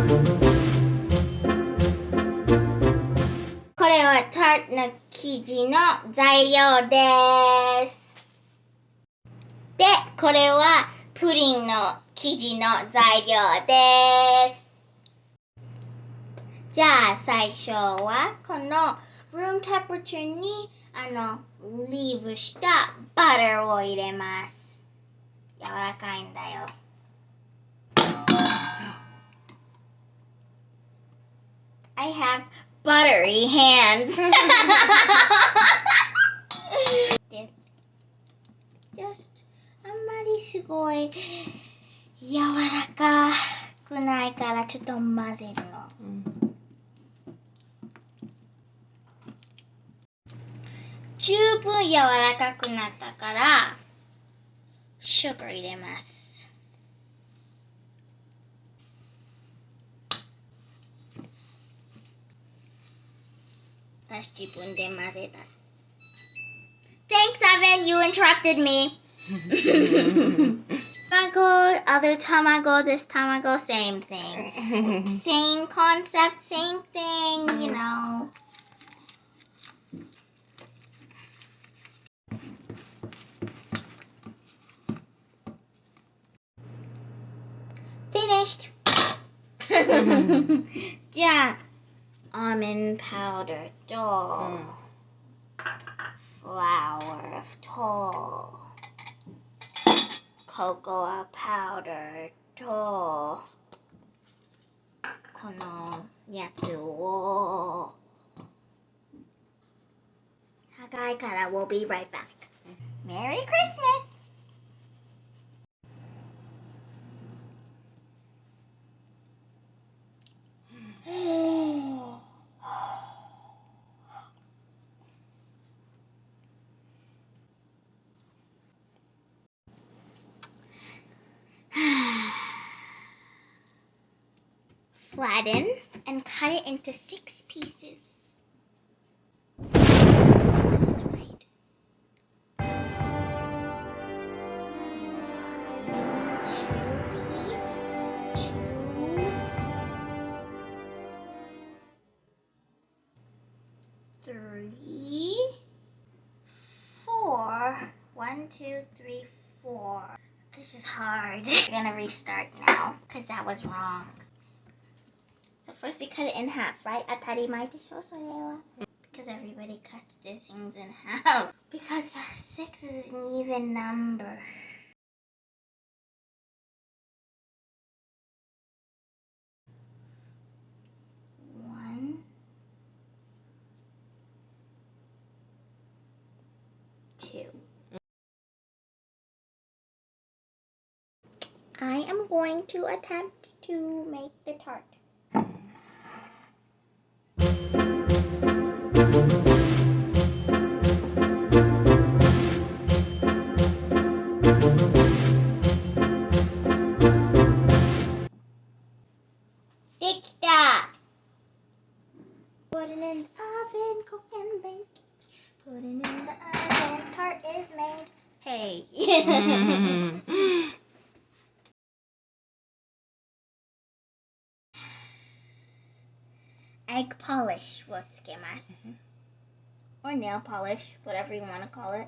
これはタルトの生地の材料です。で、これはプリンの生地の材料です。じゃあ最初はこのroom temperature にリーブしたバターを入れます。柔らかいんだよ。I have buttery hands. Just あんまりすごい柔らかくないからちょっと混ぜるの。十分柔らかくなったからシュガー入れます。私自分で混ぜた。Thanks, Evan. You interrupted me. Tamago, other tamago, this tamago, same thing. Same concept, same thing, you know. Finished. じゃあ、almond powder と、flour と、cocoa powder と、このやつを、高いから we'll be right back. Merry Christmas! Flatten and cut it into 6 pieces. That's right. 2 piece, 2, 3, 4. 1, 2, 3, 4. This is hard. We're gonna restart now because that was wrong. So first we cut it in half, right? Atarimae desho, so because everybody cuts their things in half. Because 6 is an even number. One, 2. I am going to attempt to make the tart. Put it in the oven, cook and bake. Put it in the oven, tart is made. Hey. Egg polish をつけます。Or nail polish, whatever you want to call it.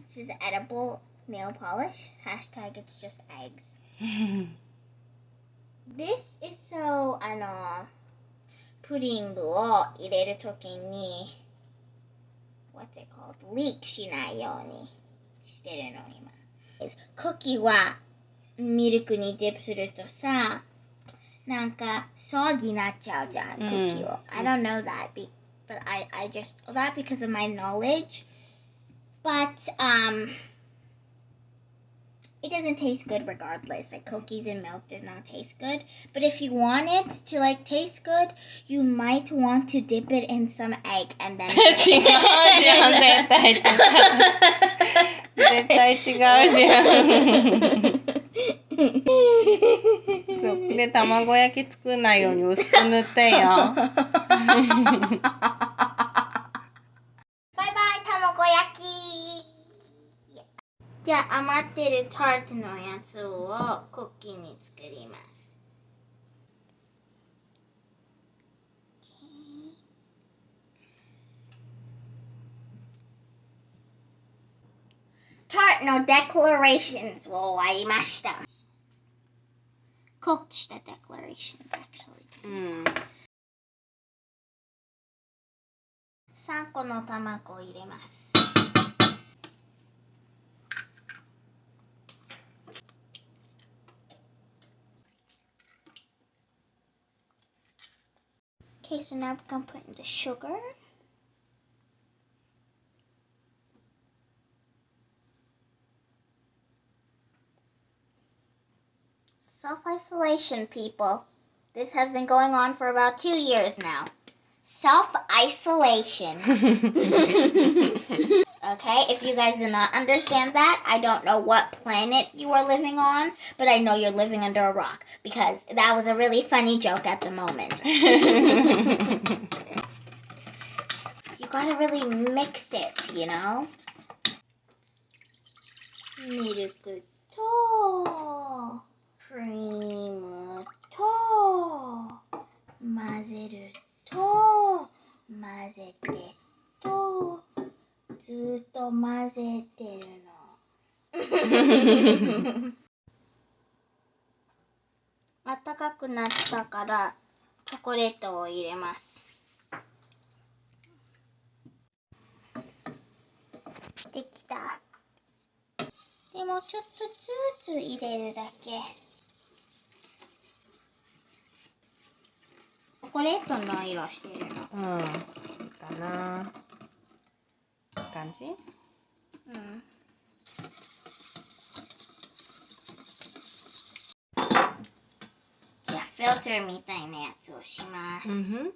This is edible nail polish. Hashtag it's just eggs. This is so, プディングを入れるときに what's it called? リークしないようにしてるの今。クッキーはミルクにディップするとさ、なんかsoggyになっちゃうじゃん、クッキーを。I don't know that, but I just know that because of my knowledge. But it doesn't taste good regardless. Like cookies and milk does not taste good. But if you want it to like taste good, you might want to dip it in some egg and then 違うじゃん、絶対違う。絶対違うじゃん。そうで、卵焼き作んないように薄く塗ってよ。バイバイ、卵焼き。じゃあ余ってるタルトのやつをクッキーに作ります。の declarations を終わりました。cooked した declarations actually。3個の卵を入れます。Okay, so now we're gonna put in the sugar. Self-isolation, people. This has been going on for about 2 years now. Self-isolation. Okay, if you guys do not understand that, I don't know what planet you are living on, but I know you're living under a rock because that was a really funny joke at the moment. You gotta really mix it, you know? ミルクとクリームと混ぜると混ぜてとずっと混ぜてるの。暖かくなったからチョコレートを入れます。できた。でもちょっとずつ入れるだけ。チョコレートの色してるの。だな。感じ？じゃあフィルターみたいなやつをします。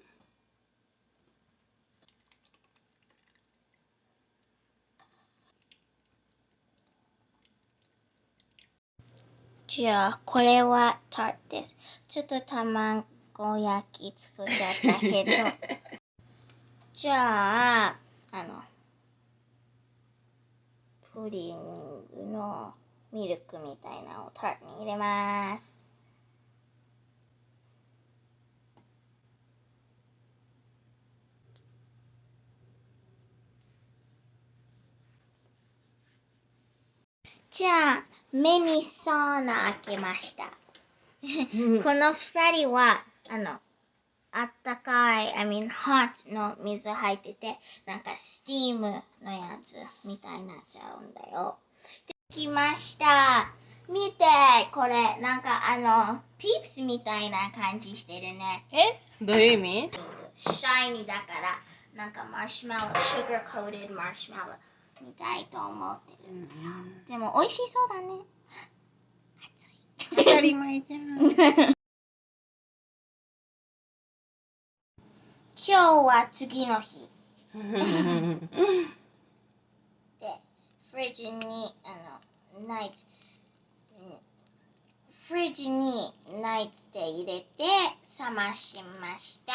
じゃあこれはタートです。ちょっと卵焼き作っちゃったけど。じゃあプリンのミルクみたいなのをタートに入れます。じゃあ目にソーナ開けました。この2人はあったかいhot の水入っててなんかスティームのやつみたいになっちゃうんだよ。できました。見てこれなんかピープスみたいな感じしてるね。どういう意味？シャイニーだからなんかマシュマロ、シュガーコーテッドマシュマロみたいと思ってるんだよ。でも美味しそうだね。熱い。当たり前じゃん。今日は次の日。で、フリッジにナイツで入れて冷ましました。